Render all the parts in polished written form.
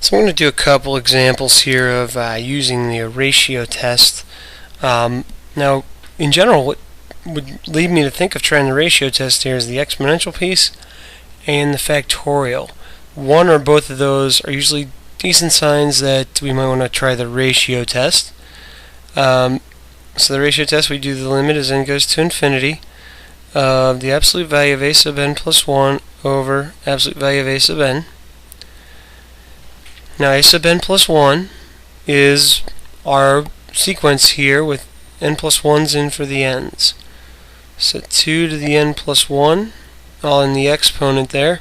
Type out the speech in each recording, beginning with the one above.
So I'm going to do a couple examples here of using the ratio test. Now, in general, what would lead me to think of trying the ratio test here is the exponential piece and the factorial. One or both of those are usually decent signs that we might want to try the ratio test. So the ratio test, we do the limit as n goes to infinity of the absolute value of a sub n plus 1 over absolute value of a sub n. Now a sub n plus 1 is our sequence here with n plus 1's in for the n's. So 2 to the n plus 1, all in the exponent there,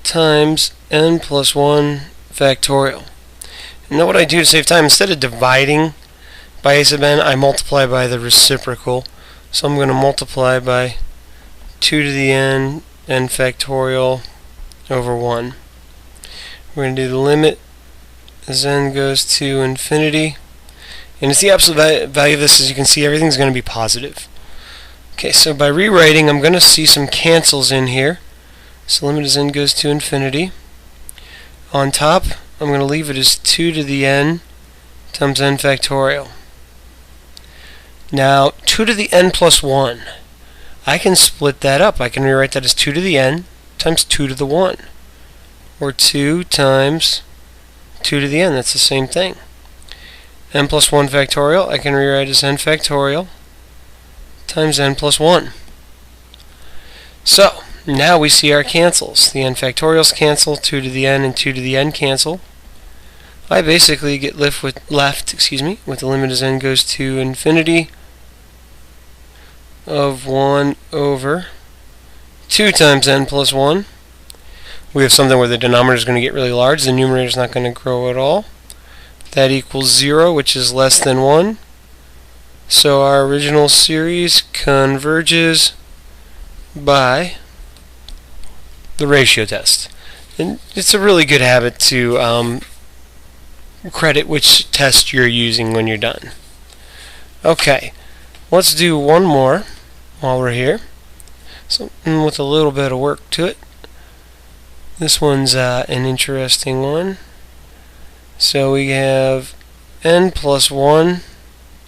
times n plus 1 factorial. And now what I do to save time, instead of dividing by a sub n, I multiply by the reciprocal. So I'm going to multiply by 2 to the n factorial over 1. We're going to do the limit as n goes to infinity. And it's the absolute value of this. As you can see, everything's going to be positive. Okay, so by rewriting, I'm going to see some cancels in here. So limit as n goes to infinity. On top, I'm going to leave it as 2 to the n times n factorial. Now, 2 to the n plus 1. I can split that up. I can rewrite that as 2 to the n times 2 to the 1. Or 2 times 2 to the n. That's the same thing. n plus 1 factorial, I can rewrite as n factorial times n plus 1. So, now we see our cancels. The n factorials cancel, 2 to the n and 2 to the n cancel. I basically get left with the limit as n goes to infinity of 1 over 2 times n plus 1. We have something where the denominator is going to get really large, the numerator is not going to grow at all. That equals 0, which is less than 1. So our original series converges by the ratio test. And it's a really good habit to credit which test you're using when you're done. Okay, let's do one more while we're here. Something with a little bit of work to it. This one's an interesting one. So we have n plus 1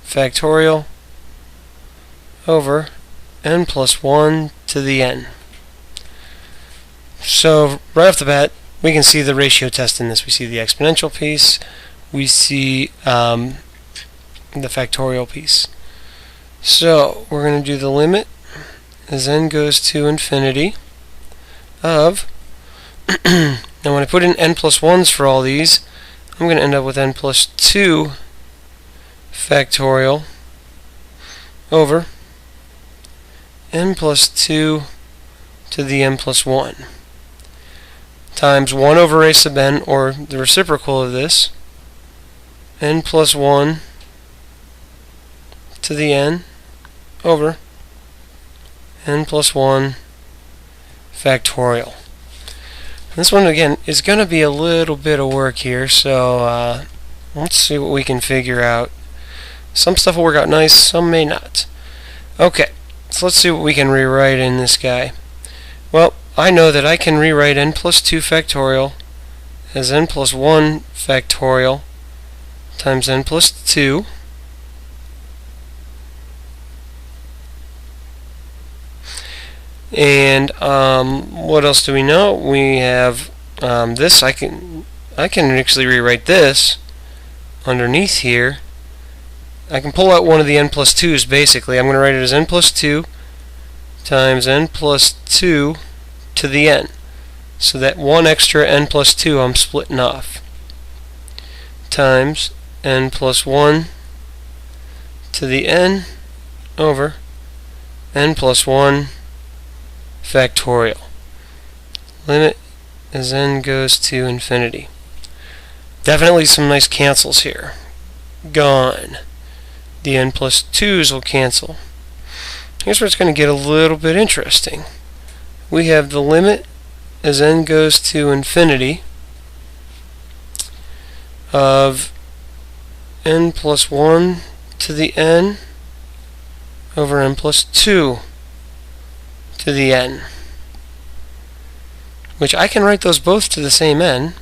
factorial over n plus 1 to the n. So right off the bat, we can see the ratio test in this. We see the exponential piece, we see the factorial piece. So we're going to do the limit as n goes to infinity of now when I put in n plus 1's for all these, I'm going to end up with n plus 2 factorial over n plus 2 to the n plus 1 times 1 over a sub n, or the reciprocal of this, n plus 1 to the n over n plus 1 factorial. This one, again, is going to be a little bit of work here, so let's see what we can figure out. Some stuff will work out nice, some may not. Okay, so let's see what we can rewrite in this guy. Well, I know that I can rewrite n plus 2 factorial as n plus 1 factorial times n plus 2. And what else do we know? We have this. I can actually rewrite this underneath here. I can pull out one of the n plus 2's basically. I'm going to write it as n plus 2 times n plus 2 to the n. So that one extra n plus 2 I'm splitting off. Times n plus 1 to the n over n plus 1 factorial. Limit as n goes to infinity. Definitely some nice cancels here. Gone. The n plus 2's will cancel. Here's where it's going to get a little bit interesting. We have the limit as n goes to infinity of n plus 1 to the n over n plus 2 to the n, which I can write those both to the same n.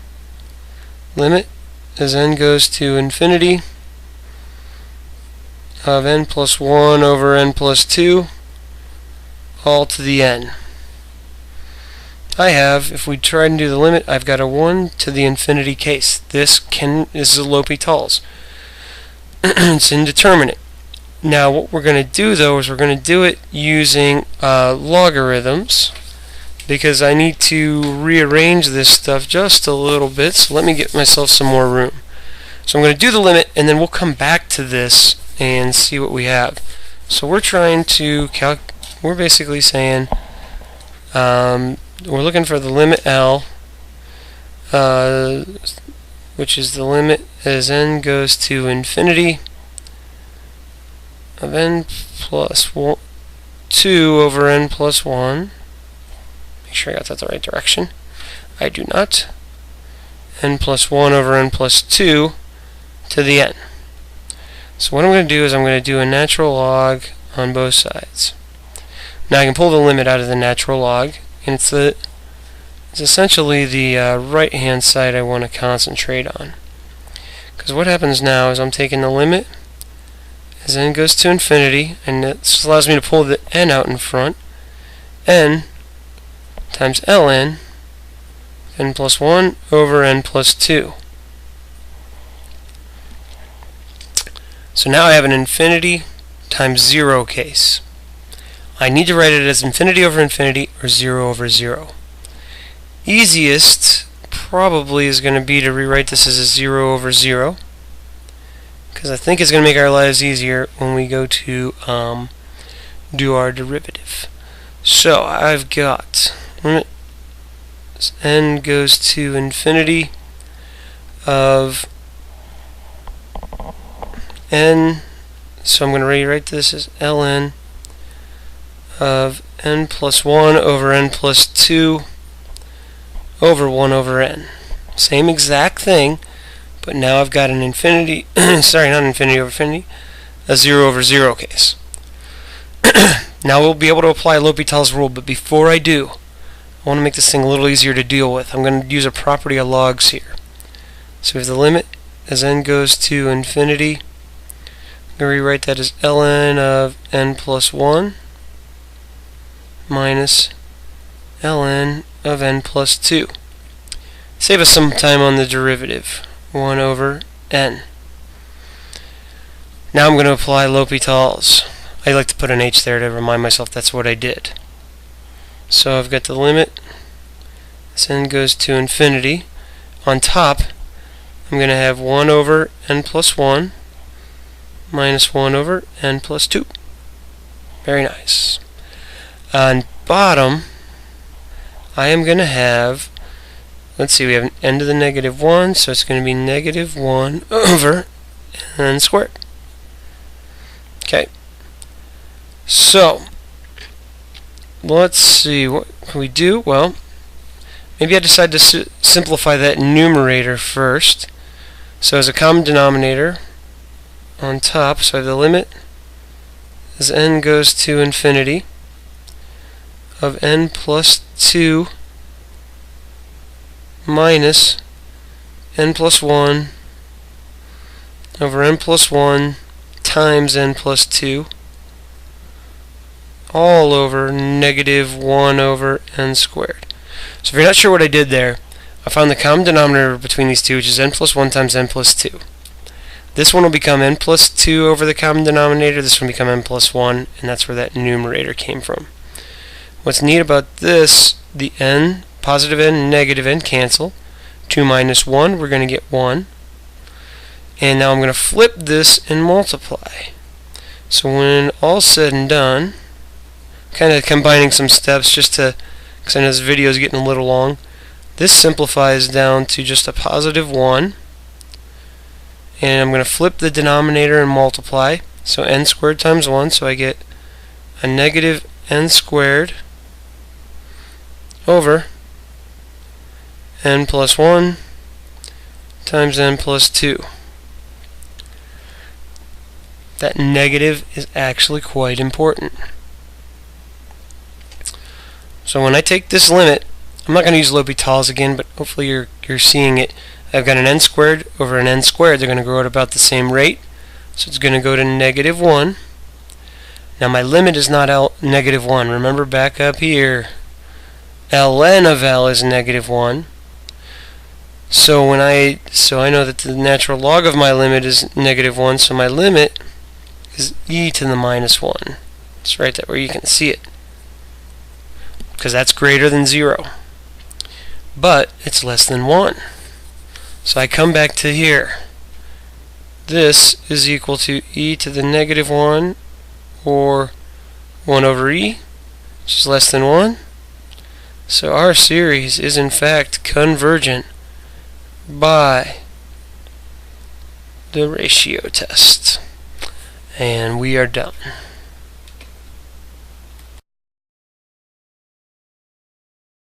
limit as n goes to infinity of n plus 1 over n plus 2 all to the n. I have, if we try and do the limit, I've got a 1 to the infinity case. This is a L'Hopital's. It's indeterminate. Now what we're going to do though is we're going to do it using logarithms, because I need to rearrange this stuff just a little bit, so let me get myself some more room. So I'm going to do the limit and then we'll come back to this and see what we have. So we're trying to we're basically saying we're looking for the limit L, which is the limit as n goes to infinity of n plus 2 over n plus 1. Make sure I got that the right direction. I do not. N plus 1 over n plus 2 to the n. So what I'm going to do is I'm going to do a natural log on both sides. Now I can pull the limit out of the natural log, and it's essentially the right hand side I want to concentrate on. Because what happens now is I'm taking the limit as n goes to infinity, and this allows me to pull the n out in front. N times ln n plus 1 over n plus 2. So now I have an infinity times 0 case. I need to write it as infinity over infinity or 0 over 0. Easiest probably is going to be to rewrite this as a 0 over 0, because I think it's going to make our lives easier when we go to do our derivative. So I've got limit as n goes to infinity of n, so I'm going to rewrite this as ln of n plus 1 over n plus 2 over 1 over n. Same exact thing, but now I've got an infinity, sorry, not infinity over infinity, a 0 over 0 case. Now we'll be able to apply L'Hopital's rule, but before I do, I want to make this thing a little easier to deal with. I'm going to use a property of logs here. So we have the limit as n goes to infinity. I'm going to rewrite that as ln of n plus 1 minus ln of n plus 2. Save us some time on the derivative. 1 over n. Now I'm going to apply L'Hopital's. I like to put an h there to remind myself that's what I did. So I've got the limit as n goes to infinity. On top, I'm going to have 1 over n plus 1 minus 1 over n plus 2. Very nice. On bottom, I am going to have, let's see, we have n to the negative 1, so it's going to be negative 1 over n squared. Okay. So, let's see, what can we do? Well, maybe I decide to simplify that numerator first. So as a common denominator on top, so I have the limit as n goes to infinity of n plus 2 minus n plus 1 over n plus 1 times n plus 2 all over negative 1 over n squared. So if you're not sure what I did there, I found the common denominator between these two, which is n plus 1 times n plus 2. This one will become n plus 2 over the common denominator, this one will become n plus 1, and that's where that numerator came from. What's neat about this, the n, positive n and negative n cancel. 2 minus 1, we're going to get 1. And now I'm going to flip this and multiply. So when all's said and done, kind of combining some steps just to, because I know this video is getting a little long, this simplifies down to just a positive 1. And I'm going to flip the denominator and multiply. So n squared times 1, so I get a negative n squared over n plus 1 times n plus 2. That negative is actually quite important. So when I take this limit, I'm not going to use L'Hopital's again, but hopefully you're seeing it. I've got an n squared over an n squared. They're going to grow at about the same rate. So it's going to go to -1. Now my limit is not -1. Remember back up here. ln of L is -1. So I know that the natural log of my limit is -1, so my limit is e to the -1. It's right there where you can see it, because that's greater than 0. But it's less than 1. So I come back to here. This is equal to e to the -1 or 1 over e, which is less than 1. So our series is in fact convergent by the ratio test. And we are done.